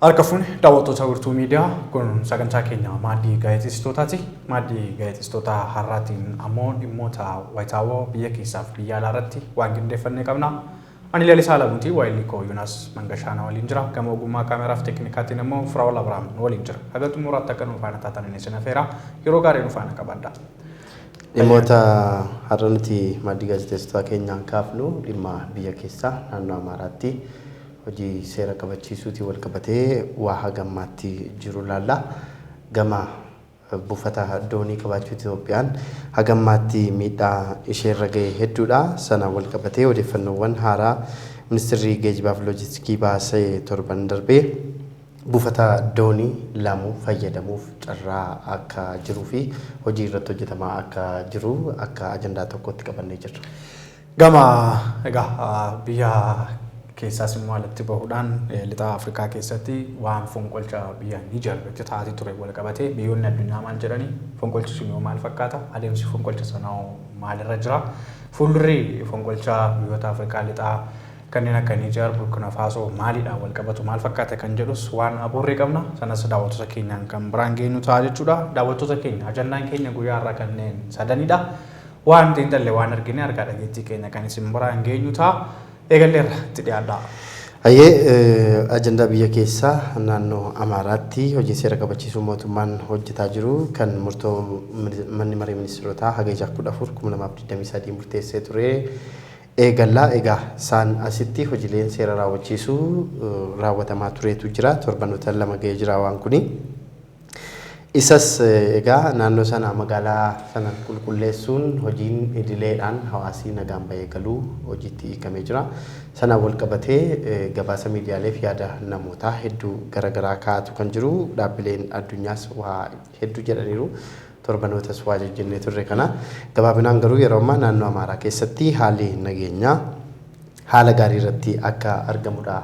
Harka fuuni daawwattoota wiirtuu miidiyaa kun sagantaa keenya maaddii gaazexeessitootaati. Maaddii gaazexeessitoota har'aatiin ammoo dhimmoota wayitaawoo biyya keessaa fi biyya alaa irratti waan qindeeffannee qabna. Ani Lalisaa Lamuutii waayilii koo Yuunas Mangashaana waliin jira. Gama ogummaa kaameraa fi teeknikaatiin immoo Firaa'ol Abiraam waliin jira. Haga xumuraatti akka nu faana taatan isin affeera. Yeroo gaarii nu faana qabadha. Dhimmoota har'a nuti maaddii gaazexeessitoota keenyaan kaafnu dhimma biyya keessaa naannoo Amaaraatti hojii seera kabachiisuutiin wal qabatee waa hagammaatti jiru laalla. Gama buufata doonii qabaachuu Itoophiyaan hagammaatti miidhaa isheerra ga'e hedduudha. Sana wal qabatee odeeffannoowwan haaraa ministeerri geejjibaa fi loojistiikii baasee torban darbee buufata doonii lamuu fayyadamuuf carraa akka jiruu fi hojii irratti hojjetamaa akka jiru akka ajandaa tokkotti qabannee jirra. Gama egaa biyya keessaas immoo alatti bahuudhaan lixa Afrikaa keessatti waan fonqolcha biyya Niger itti taatee ture wal qabatee biyyoonni addunyaa maal jedhanii fonqolchi sun maal fakkaata adeemsi fonqolcha sanaa maalirra jira fuuldurri fonqolcha biyyoota Afrikaa lixaa kanneen akka Niger Burkina Faso maalidhaan wal qabatu maal fakkaata kan jedhus waan abuurree qabna sanas daawwattoota keenyaan kan biraan geenyu ta'a jechuudha. Daawwattoota keenya ajandaan keenya guyyaa irraa kanneen sadanidha. Waan xiinxallee waan argine argaa dhageettii keenya kan isin biraan geenyu ta'a. Eegalleerra itti dhiyaadha. Ajandaa biyya keessaa naannoo Amaaraatti hojii seera kabachiisuu mootummaan hojjetaa jiru kan murtoo manni maree ministeerotaa hagayya 14/2023 murteessee ture. Eegallaa egaa isaan asitti hojiileen seera raawwachiisuu raawwatamaa tureetu jira. Torbanoota lama ga'ee jira waan kuni. Isas egaa naannoo sana magaalaa sana qulqulleessuun hojiin idileedhaan hawaasii nagaan bahee galuu hojiitti hiikamee jira. Sana wal qabatee gabaasa miidiyaalee fi yaada namootaa hedduu garaagaraa kaa'atu kan jiru. Dhaabbileen addunyaas waa hedduu jedhaniiru. Torbanootas waa jennee turre kana. Gabaabinaan garuu yeroo ammaa naannoo Amaaraa keessatti haalli nageenyaa haala gaarii irratti akka argamudha.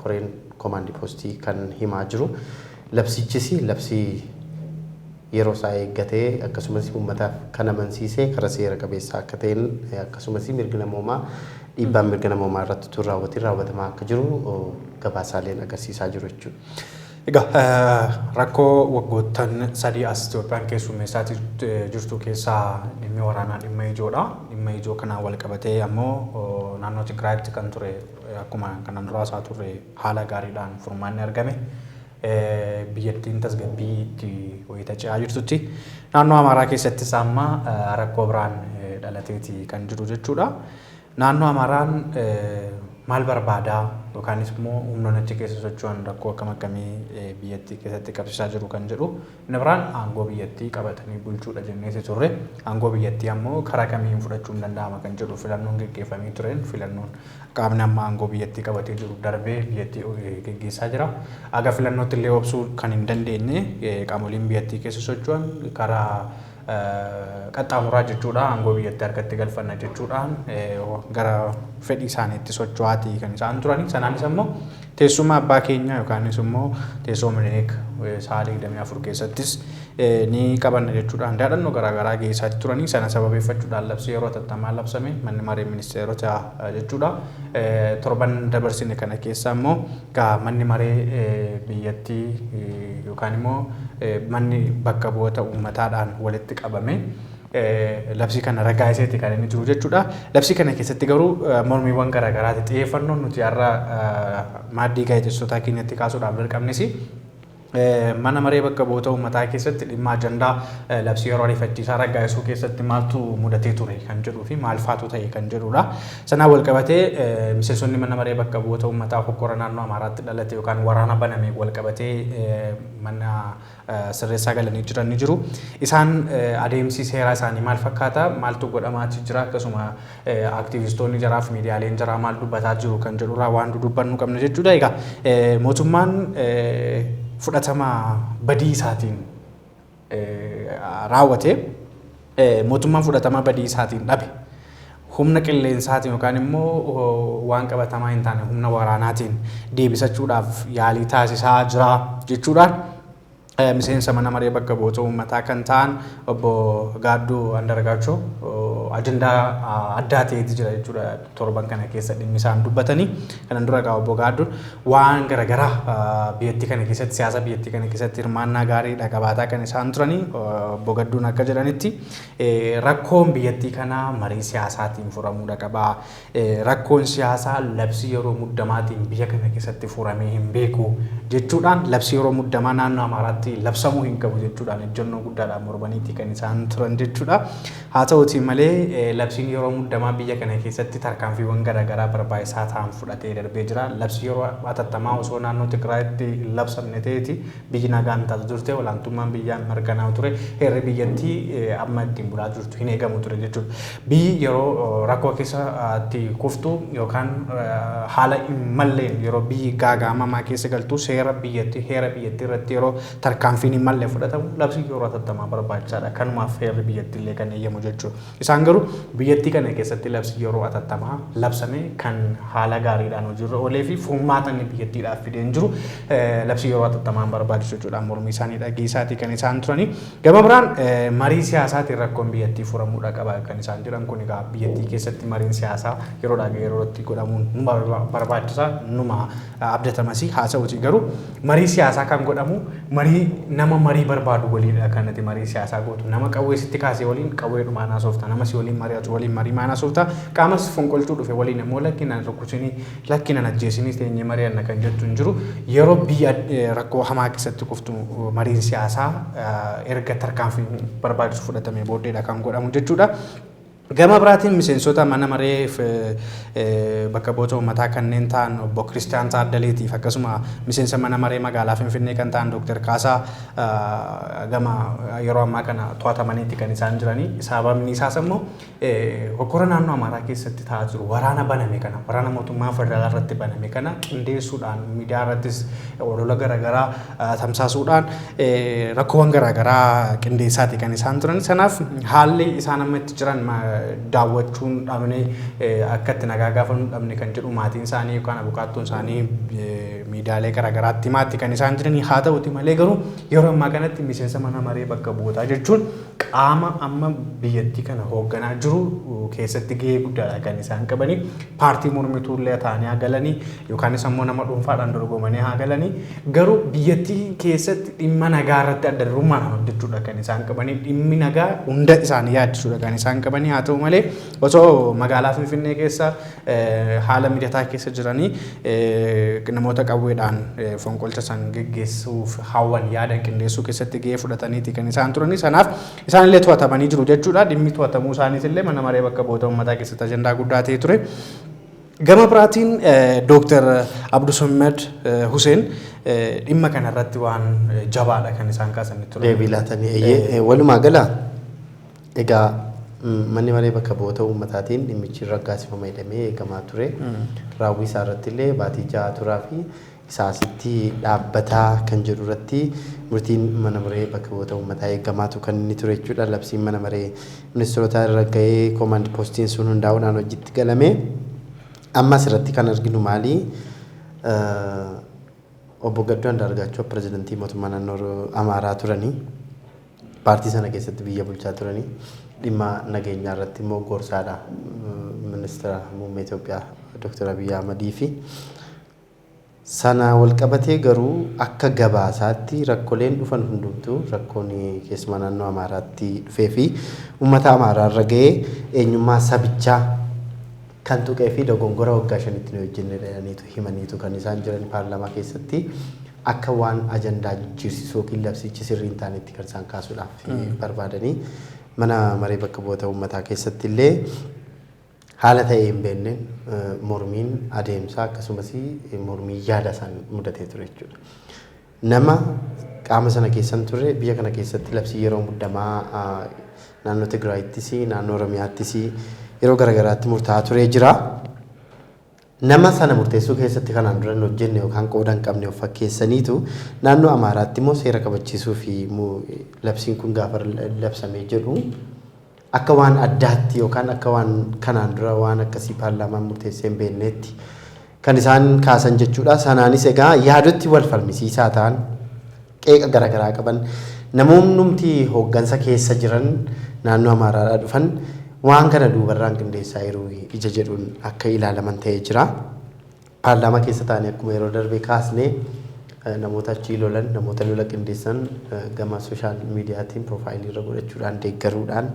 Koreen koomaandii poostii kan himaa jiru. Labsichis labsii yeroo isaa eeggatee akkasumas uummataaf kan amansiisee karaa seera qabeessa akka ta'een akkasumas mirga namoomaa dhiibbaan mirga namoomaa irratti raawwatamaa akka jiru gabaasaaleen agarsiisaa jiru jechuudha. Egaa rakkoo waggoottan sadii as Itoophiyaan keessummeessaa jirtu keessaa dhimmi waraanaa dhimma ijoodha. Dhimma ijoo kanaan wal qabatee ammoo naannoo Tigraayitti kan ture akkuma kanaan duraa isaa turre haala gaariidhaan furmaanni argame. Biyyattiin tasgabbii itti wayita ce'aa jirtutti naannoo Amaaraa keessattis amma rakkoo biraan dhalateeti kan jiru jechuudha. Naannoo Amaaraan maal barbaadaa yookaanis immoo humnoonni achi keessa socho'an rakkoo akkam akkamii biyyattii keessatti qabsiisaa jiru kan jedhu inni biraan aangoo biyyattii qabatanii bulchuudha jenneeti turre. Aangoo biyyattii ammoo karaa kamiin fudhachuun danda'ama kan jedhu filannoon geggeeffamee tureen filannoon qaamni amma aangoo biyyattii qabatee jiru darbee biyyattii geggeessaa jira. Aga filannootti illee obsuu kan hin dandeenye qaamoleen biyyattii keessa socho'an karaa qaxxaamuraa jechuudha. Aangoo biyyattii harkatti galfanna jechuudhaan gara fedhii isaaniitti socho'aatii kan isaan turani. Sanaanis immoo teessuma abbaa keenyaa yookaanis immoo teessoo Minilik sa'a 24 keessattis ni qabanna jechuudhaan dhaadannoo garaagaraa geessaa turanii. Sana sababeeffachuudhaan labsii yeroo hatattamaa labsame manni maree ministeerota jechuudha. Torban dabarsine kana keessa immoo manni maree biyyattii yookaan immoo manni bakka bu'oota uummataadhaan walitti qabame labsii kana ragaa iseeti kan inni jiru jechuudha. Labsii kana keessatti garuu mormiiwwan garaagaraati xiyyeeffannoon nuti har'a maaddii gaazexeessitootaa keenyatti kaasuudhaaf dirqamnes mana maree bakka bu'oota uummataa keessatti dhimma ajandaa labsii yeroo ariifachiisaa raggaasisuu keessatti maaltu mudatee ture kan jedhuu fi maal faatu ta'e kan jedhudha. Sanaan wal qabatee miseensonni mana maree bakka bu'oota uummataa hokkora naannoo Amaaraatti dhalate yookaan waraana baname wal qabatee mana sirreessaa galanii jiran ni jiru. Isaan adeemsi seeraa isaanii maal fakkaata maaltu godhamaa jira akkasuma aktivistoonni jaraa fi miidiyaaleen jaraa maal dubbataa jiru kan jedhurraa waan dubbannu qabna jechuudha. Egaa mootummaan fudhatama badii isaatiin raawwate mootummaan fudhatama badii isaatiin dhabe humna qilleensaatiin yookaan immoo waan qabatamaa hin taane humna waraanaatiin deebisachuudhaaf yaalii taasisaa jira jechuudhaan miseensa mana maree bakka bu'oota uummataa kan ta'an obbo Gaadduu Andargaachoo ajandaa addaa ta'eeti jira jechuudha torban kana keessa dhimmi isaan dubbatanii kanan dura egaa obbo Gaadduun waan garaagaraa biyyattii kana keessatti siyaasa biyyattii kana keessatti hirmaannaa gaariidha qabaataa kan isaan turanii obbo Gaadduun akka jedhanitti rakkoon biyyattii kana marii siyaasaatiin furamuudha qaba rakkoon siyaasaa labsii yeroo muddamaatiin biyya kana keessatti furamee hin beeku jechuudhaan labsii yeroo muddamaa naannoo Amaaraatti labsamuu hin qabu jechuudhaan ejjennoo guddaadhaan mormaniitti kan isaan turan jechuudha. Haa ta'uutii malee labsiin yeroo muddamaa biyya kana keessatti tarkaanfiiwwan garaagaraa barbaachisaa ta'an fudhatee darbee jira. Labsii yeroo atattamaa osoo naannoo Tigraayitti labsamne ta'eeti biyyi nagaan taatu turte olaantummaan biyyaa mirkanaa'u ture heerri biyyattii amma ittiin bulaa jirtu hin eegamu ture jechuudha. Biyyi yeroo rakkoo keessatti kuftu yookaan haala hin malleen yeroo biyyi gaagaamamaa keessa galtu heera biyyattii irratti yeroo tarkaanfiin hin malle fudhatamu labsii yeroo atattamaa barbaachisaadha. Kanumaaf heerri biyyattii illee kan eeyyamu jechuudha. Isaan garuu biyyattii kana keessatti labsii yeroo atattamaa labsame kan haala gaariidhaan hojiirra oolee fi furmaata inni biyyattiidhaaf fideen jiru labsii yeroo atattamaan barbaachisu jechuudha. Mormii isaanii dhageessaatii kan isaan turanii. Gama biraan marii siyaasaatiin rakkoon biyyattii furamuudha qaba kan isaan jiran kun egaa biyyattii keessatti mariin siyaasaa yeroodhaa gara yerootti godhamuun numa barbaachisaa numa abdatamasii haa ta'uutii garuu marii siyaasaa kan godhamu nama marii barbaadu waliidha kanatti marii siyaasaa gootu nama qawwee sitti kaasee waliin qawwee dhumaan haasofta nama si waliin mari'atu waliin marii maan haasofta qaamas fonqolchuu dhufe waliin immoo lakkinaan rukkusinii lakkinaan ajjeesinii teenyee mari'anna kan jettu hin jiru yeroo biyya rakkoo hamaa keessatti kuftu mariin siyaasaa erga tarkaanfii barbaachisu fudhatamee booddeedha kan godhamu jechuudha. Gama biraatiin miseensota mana maree bakka bu'oota uummataa kanneen ta'an obbo Kiristiyaan Taaddaleetiif akkasuma miseensa mana maree magaalaa Finfinnee kan ta'an Dr. Kaasaa gama yeroo ammaa kana to'atamaniitti kan isaan jiranii sababni isaas immoo hokkora naannoo Amaaraa keessatti ta'aa jiru waraana baname kana waraana mootummaa federaalaa irratti baname kana qindeessuudhaan miidiyaa irrattis olola garaagaraa tamsaasuudhaan rakkoowwan garaagaraa qindeessaati kan isaan turan sanaaf haalli isaan amma itti jiran daawwachuun dhabne akka itti nagaa gaafannu dhabne kan jedhu maatiin isaanii yookaan abukaattoon isaanii miidiyaalee garaagaraatti himaatti kan isaan jiranii haa ta'uti malee garuu yeroo ammaa kanatti miseensa mana maree bakka bu'ootaa jechuun qaama amma biyyattii kana hoogganaa jiru keessatti gahee guddaadha kan isaan qabanii paartii mormituullee ta'anii haa galanii yookaanis ammoo nama dhuunfaadhaan dorgomanii haa galanii garuu biyyattii keessatti dhimma nagaa irratti adda durummaan hojjechuudha kan isaan qabanii dhimmi nagaa hunda isaanii yaaddisuudha kan isaan qabanii haa ta'u malee osoo magaalaa Finfinnee keessa haala mijataa keessa jiranii namoota qawweedhaan fonqolcha san geggeessuuf hawwan yaada qindeessuu keessatti gahee fudhataniiti kan isaan turanii sanaaf isaan illee to'atamanii jiru jechuudha dhimmi to'atamuu isaaniis illee mana maree bakka bu'oota uummataa keessatti ajandaa guddaa ta'ee ture. Gama biraatiin Dr. Abdusamad Hussein dhimma kanarratti waan jabaadha kan isaan kaasanii turan. Deebii laatanii walumaa gala egaa manni maree bakka bu'oota uummataatiin dhimmichi raggaasifama jedhamee eegamaa ture. Raawwii isaa irratti illee baatii 6 turaa fi isaasitti dhaabbataa kan jedhu irratti murtiin mana maree bakka bu'oota uummataa eegamaatu kan inni ture jechuudha. Labsiin mana maree ministeerotaa irra gahee koomaand poostiin sun hundaa'uudhaan hojiitti galame. Ammas irratti kan arginu maali? Obbo Gadduu Andaargaachoo pirezidantii mootummaa naannoo Amaaraa turanii paartii sana keessatti biyya bulchaa turanii dhimma nageenyaa irratti immoo gorsaadha ministeera muummee Itoophiyaa Dr. Abiy Ahmedii fi sana wal qabatee garuu akka gabaasaatti rakkooleen dhufan hundumtuu rakkoon keessumaa naannoo Amaaraatti dhufee fi uummata Amaaraa irra gahee eenyummaa sabichaa kan tuqee fi dogongora waggaa 5tti hojjennedhaniitu himaniitu kan isaan jiran paarlaamaa keessatti akka waan ajandaa jijjiirsisuu yookiin labsichi sirrii hin taanetti kan isaan kaasuudhaaf barbaadanii mana maree bakka bu'oota uummataa keessatti illee haala ta'ee hin beekneen mormiin adeemsaa akkasumas mormii yaada isaan mudatee ture jechuudha. Nama qaama sana keessan ture biyya kana keessatti labsii yeroo muddamaa naannoo Tigraayittis naannoo Oromiyaattis yeroo garaagaraatti murtaa'aa turee jira. Nama sana murteessuu keessatti kanaan dura hojjenne yookaan qooda hin qabne of fakkeessaniitu naannoo Amaaraatti immoo seera kabachiisuu fi labsiin kun gaafa labsamee jedhu akka waan addaatti yookaan akka waan kanaan dura waan akkasii paarlaamaan murteessee hin beekneetti kan isaan kaasan jechuudha. Sanaanis egaa yaadotti wal falmisiisaa ta'an qeeqa garaagaraa qaban namoonni hooggansa keessa jiran naannoo Amaaraadhaa dhufan waan kana duubarraan qindeessaa yeroo ija jedhuun akka ilaalaman ta'ee jira. Paarlaamaa keessa taa'anii akkuma yeroo darbee kaasnee namoota achii lolan namoota lola qindeessan gama sooshaal miidiyaatiin piroofaayilii irra godhachuudhaan deeggaruudhaan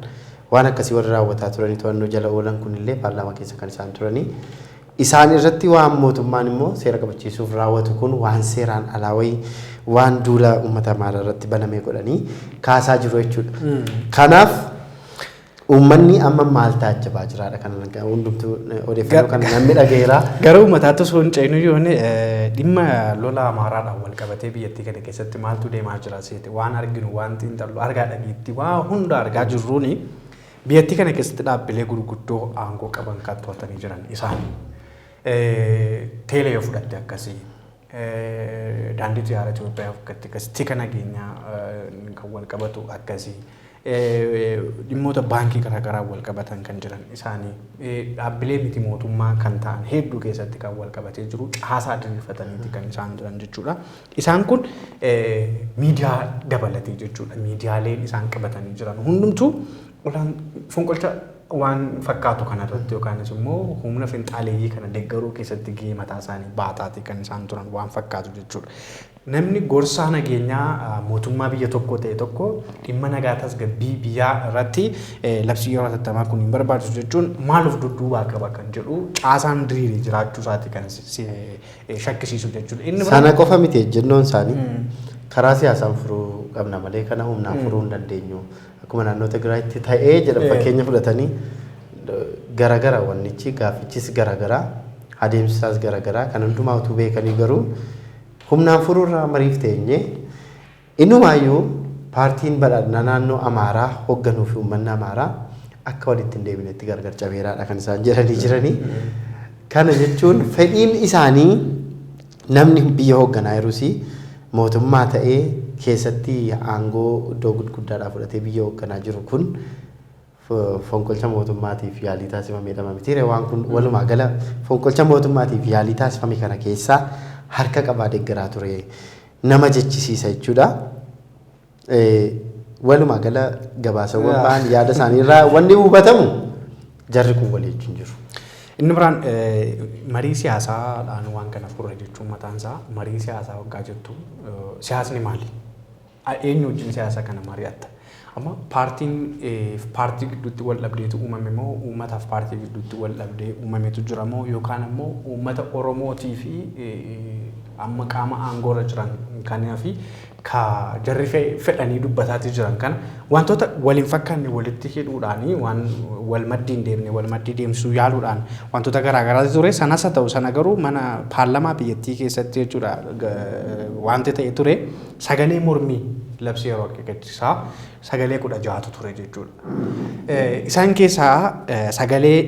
waan akkasii warra raawwataa turanii to'annoo jala oolan kunillee paarlaamaa keessa kan isaan turanii. Isaan irratti waan mootummaan immoo seera qabachiisuuf raawwatu kun waan seeraan alaa wayii waan duula uummata Amaaraa irratti banamee godhanii kaasaa jiru jechuudha. Kanaaf uummanni amma maal taajjabaa jiraadha kan hundumtuu odeeffannoo kan namni dhageera. Garuu uummataatti osoo hin ceenu yoon dhimma lola Amaaraadhaan wal qabatee biyyattii kana keessatti maaltu deemaa jira seeti waan arginu waan xiinxallu argaa dhageetti waa hunda argaa jirruuni biyyattii kana keessatti dhaabbilee gurguddoo aangoo qaban kan to'atanii jiran isaan teelee yoo fudhatte akkasii daandii xiyyaara Itoophiyaa fudhatte akkasii tika nageenyaa kan wal qabatu akkasii dhimmoota baankii garaagaraa wal qabatan kan jiran isaanii dhaabbilee miti mootummaa kan ta'an hedduu keessatti kan wal qabatee jiru caasaa diriirfataniiti kan isaan jiran jechuudha. Isaan kun miidiyaa dabalatee jechuudha. Miidiyaaleen isaan qabatanii jiran hundumtuu fonqolcha waan fakkaatu kanarratti yookaanis immoo humna finxaaleeyyii kana deeggaruu keessatti gahee mataa isaanii baataati kan isaan turan waan fakkaatu jechuudha. Namni gorsaa nageenyaa mootummaa biyya tokko ta'e tokko dhimma nagaa tasgabbii biyyaa irratti labsii yeroo hatattamaa kun hin barbaachisu jechuun maal of dudduubaa qaba kan jedhu caasaan diriirii jiraachuu isaati kan shakkisiisu jechuudha. Sana qofa miti ejjennoon isaanii karaa siyaasaan furuu qabna malee kana humnaan furuu hin dandeenyu. Akkuma naannoo Tigraayitti ta'ee jedhan fakkeenya fudhatanii garaagara wannichi gaaffichis garaagaraa adeemsisaas garaagaraa kan hundumaa utuu beekanii garuu humnaan furuurraa mariif teenye innumaayyuu paartiin badhaadhinaa naannoo Amaaraa hoogganuu fi uummanni Amaaraa akka walitti hin deebinetti gargar cabeeraadha kan isaan jedhanii jiranii. Kana jechuun fedhiin isaanii namni biyya hoogganaa jiruus mootummaa ta'ee keessatti aangoo iddoo guddaadhaa fudhatee biyya hoogganaa jiru kun fonqolcha mootummaatiif yaalii taasifamedha miti. Waan kun walumaa gala fonqolcha mootummaatiif yaalii taasifame kana keessaa harka qabaa deeggaraa ture nama jechisiisa jechuudha. Walumaa gala gabaasawwan ba'an yaada isaaniirraa wanni hubatamu jarri kun walii wajjin jiru. Inni biraan marii siyaasaadhaan waan kana furre jechuun mataan isaa marii siyaasaa waggaa jettu siyaasni maali? Eenyu wajjin siyaasa kana mari'atta? Amma paartii gidduutti wal dhabdeetu uumame moo uummataaf paartii gidduutti wal dhabdee uumametu jira moo yookaan ammoo uummata Oromootii fi amma qaama aangoorra jiran kanaa fi ka jarri fedhanii dubbataati jiran kana wantoota waliin fakkaanne walitti hidhuudhaanii waan wal maddii hin deemne wal maddii deemsuu yaaluudhaan wantoota garaagaraa ture sanas haa ta'u sana garuu mana paarlamaa biyyattii keessatti jechuudha wanti ta'e ture sagalee mormii labsii yeroo akeekkachiisaa sagalee 16 ture jechuudha. Isaan keessaa sagalee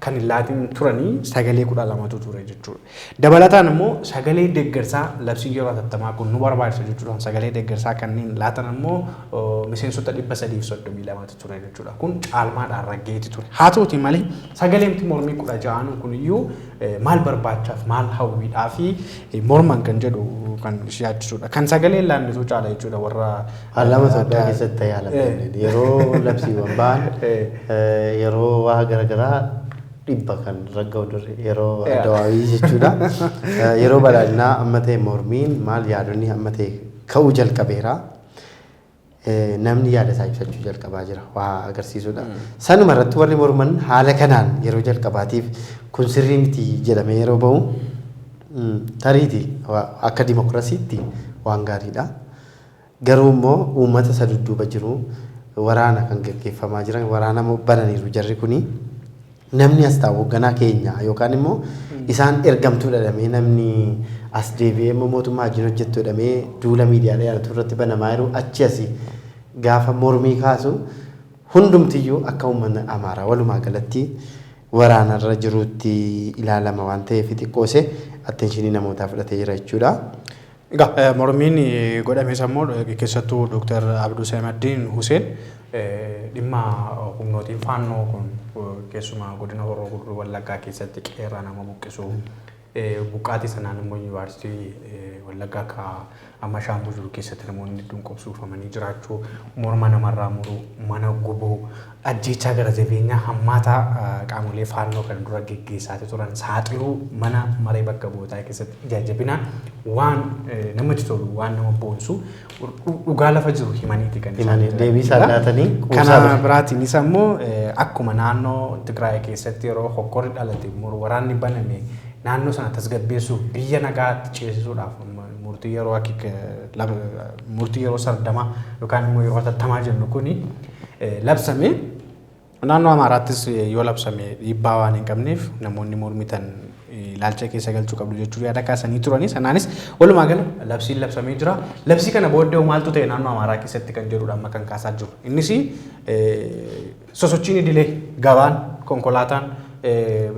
kan hin laatiin turanii sagalee 12tu ture jechuudha. Dabalataan immoo sagalee deeggarsaa labsii yeroo hatattamaa kun nu barbaachisa jechuudha. Sagalee deeggarsaa kanneen laatan immoo miseensota 332tu ture jechuudha. Kun caalmaadhaan raggeeti ture. Haa ta'uuti malee sagaleen mormii 16 kun iyyuu maal barbaachaaf maal hawwiidhaa fi morman kan jedhu kan yaachisudha. Kan sagalee laannituu caala jechuudha warra paarlaamaa Itoophiyaa keessatti yaalamne yeroo labsiiwwan ba'an yeroo waa garaagaraa dhibba kan ragga'u dure yeroo addawaawii jechuudha. Yeroo badhaadhinaa amma ta'e mormiin maal yaadonni amma ta'e ka'uu jalqabeera. Namni yaada isaa ibsachuu jalqabaa jira waa agarsiisudha. Sanuma irratti warri morman haala kanaan yeroo jalqabaatiif kun sirrii miti jedhamee yeroo ba'u tariiti akka dimokiraasiitti waan gaariidha. Garuu immoo uummata isa dudduuba jiru waraana kan gaggeeffamaa jiran waraana bananiiru jarri kuni namni as taa'u hoogganaa keenya yookaan immoo isaan ergamtuu dhadhamee namni as deebi'ee mootummaa wajjin hojjettu dhadhamee duula miidiyaalee yaadatu irratti banamaa jiru achi asii gaafa mormii kaasu hundumtiyyuu akka uummanni Amaaraa walumaa galatti waraanarra jirutti ilaalama waan ta'eef xiqqoose atteenshinii namootaa fudhatee jira jechuudha. Egaa mormiin godhame immoo keessattuu Dr. Abduu Saahimaddiin Huseen dhimma humnootiin faannoo kun keessumaa godina Horroo Guduruu Wallaggaa keessatti qeerraa nama buqqisuu buqqaatii sanaan immoo yuunivarsiitii Wallaggaa akka amma Shaambuu jiru keessatti namoonni hedduun qobsuufamanii jiraachuu, morma namarraa muruu, mana gubuu, ajjeechaa gara jabeenyaa hammaataa qaamolee faannoo kan dura geggeessaa turan saaxiluu mana maree bakka bu'ootaa keessatti jajjabinaan waan namatti tolu waan nama boonsu dhugaa lafa jiru himaniiti kan isaan deebii isaan laatanii kana biraatiin isa immoo akkuma naannoo Tigraay keessatti yeroo hokkorri dhalate waraanni baname naannoo sana tasgabbeessuuf biyya nagaatti ceesisuudhaaf murtii yeroo sardamaa yookaan immoo yeroo hatattamaa jennu kuni labsame naannoo Amaaraattis yoo labsame dhiibbaa waan hin qabneef namoonni mormitan ilaalcha keessa galchuu qabdu jechuudha yaada kaasanii turanii sanaanis walumaa gala labsiin labsamee jira. Labsii kana booddee maaltu ta'e naannoo Amaaraa keessatti kan jedhudha amma kan kaasaa jiru. Innis sosochiin idilee gabaan konkolaataan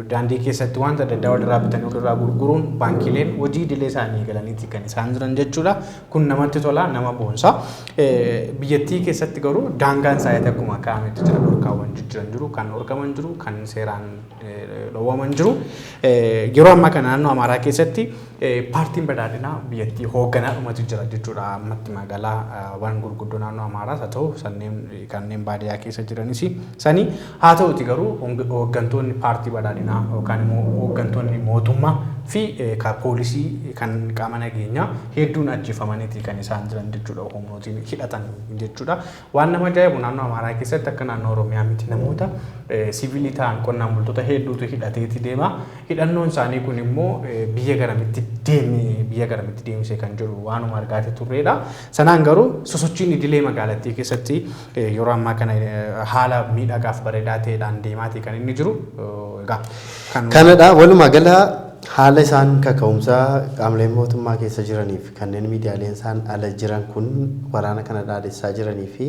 daandii keessatti wanta adda addaa walirraa bitanii walirraa gurguruun baankileen hojii idilee isaanii galaniiti kan isaan jiran jechuudha. Kun namatti tola nama boonsa. Biyyattii keessatti garuu daangaan isaanii akkuma kaa'ametti jira dhorkaawwan jiran jiru kan dhorkaman jiru kan seeraan dhowwaman jiru. Yeroo ammaa kana naannoo Amaaraa keessatti paartiin badhaadhinaa biyyattii hoogganaa dhumatu jira jechuudha. Ammatti magaalaa waan gurguddoo naannoo Amaaraas haa ta'u kanneen baadiyyaa keessa jiranis sanii haa ta'uti garuu hooggantoonni paartii badhaadhinaa yookaan immoo hooggantoonni mootummaa fi poolisii kan qaama nageenyaa hedduun ajjeefamaniiti kan isaan jiran jechuudha. Humnootiin hidhatan jechuudha. Waan nama ajaa'ibu naannoo Amaaraa keessatti akka naannoo Oromiyaa miti namoota siviilii ta'an qonnaan bultoota hedduutu hidhateeti deema. Hidhannoon isaanii kun immoo biyya garamitti deemsee kan jiru waanuma argaate turreedha. Sanaan garuu sosochiin idilee magaalattii keessatti yeroo ammaa kana haala miidhagaaf bareedaa ta'eedhaan deemaatii kan inni jiru. Kanadha walumaa gala haala isaan kaka'umsaa qaamoleen mootummaa keessa jiraniif kanneen miidiyaaleen isaan ala jiran kun waraana kana dhaadessaa jiranii fi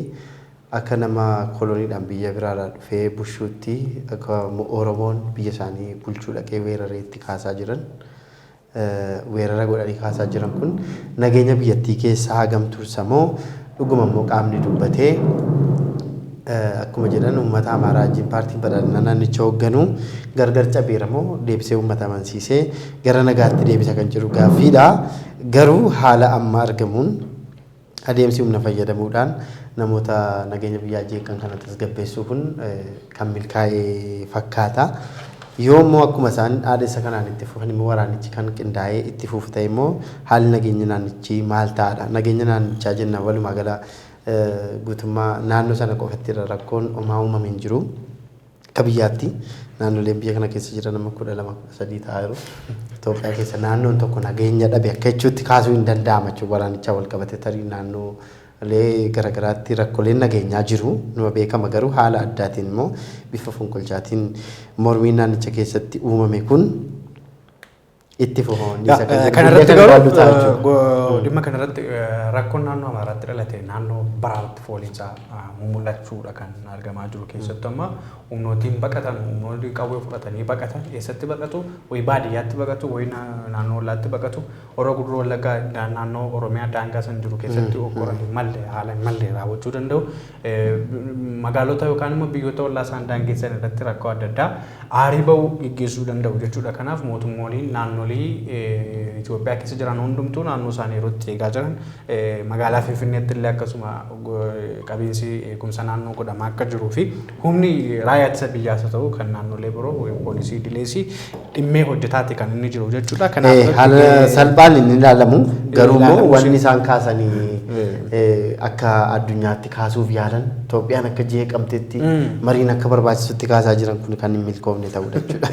akka nama koloniidhaan biyya biraadhaa dhufee bushuutti akka Oromoon biyya isaanii bulchuu dhaqee weerareetti kaasaa jiran weerara godhanii kaasaa jiran kun nageenya biyyattii keessaa hagam tursamoo dhuguma immoo qaamni dubbatee akkuma jedhan uummata Amaaraa wajjin paartiin badhaadhinaa naannicha hoogganu gargar cabeera moo deebisee uummata amansiisee gara nagaatti deebisa kan jiru gaaffiidha. Garuu haala amma argamuun adeemsi humna fayyadamuudhaan namoota nageenya biyyaa jeeqan kana tasgabbeessuu kun kan milkaa'ee fakkaata. Yoo immoo akkuma isaan dhaadessa kanaan itti fufan immoo waraanichi kan qindaa'ee itti fufu ta'e immoo haalli nageenya naannichi maal ta'adha? Nageenya naannichaa jenna walumaa gala guutummaa naannoo sana qofatti rakkoon homaa uumamee hin jiru. Akka biyyaatti naannoleen biyya kana keessa jiran nama 12-13 ta'aa jiru. Itoophiyaa keessa naannoon tokko nageenya dhabe akka jechuutti kaasuu hin danda'ama jechuudha. Waraanichaa wal qabate tarii naannoolee garaagaraatti rakkooleen nageenyaa jiru. Numa beekama garuu haala addaatiin immoo bifa fonqolchaatiin mormiin naannicha keessatti uumame kun itti fufaman kanarratti garuu dhimma kanarratti rakkoon naannoo Amaaraatti dhalate naannoo baraatti fooliinsaa mul'achuudha kan argamaa jiru keessattuu amma humnootiin baqatan humnoonni qawwee fudhatanii baqatan eessatti baqatu wayi baadiyyaatti baqatu wayi naannoo Wallaatti baqatu Horoo Guduruu Wallaggaa naannoo Oromiyaa daangaa san jiru keessatti okkoran malee haala malee raawwachuu danda'u magaalota yookaan immoo biyyoota ollaa isaan daangessan irratti rakkoo adda addaa aarii ba'uu gaggeessuu danda'u jechuudha. Kanaaf mootummooliin naannolee Itoophiyaa keessa jiran hundumtuu naannoo isaanii yerootti eegaa jiran magaalaa Finfinneetti illee akkasuma qabiinsi eegumsa naannoo godhamaa akka jiruu fi humni raayyaa ittisa biyyaas haa ta'u kan naannolee biroo poolisii dileesii dhimmee hojjetaati kan inni jiru jechuudha. Kanaaf haala salphaan inni ilaalamu garuu immoo wanni isaan kaasanii akka addunyaatti kaasuuf yaalan Itoophiyaan akka jeeqamtetti mariin akka barbaachisutti kaasaa jiran kun kan hin milkoofne ta'udha jechuudha.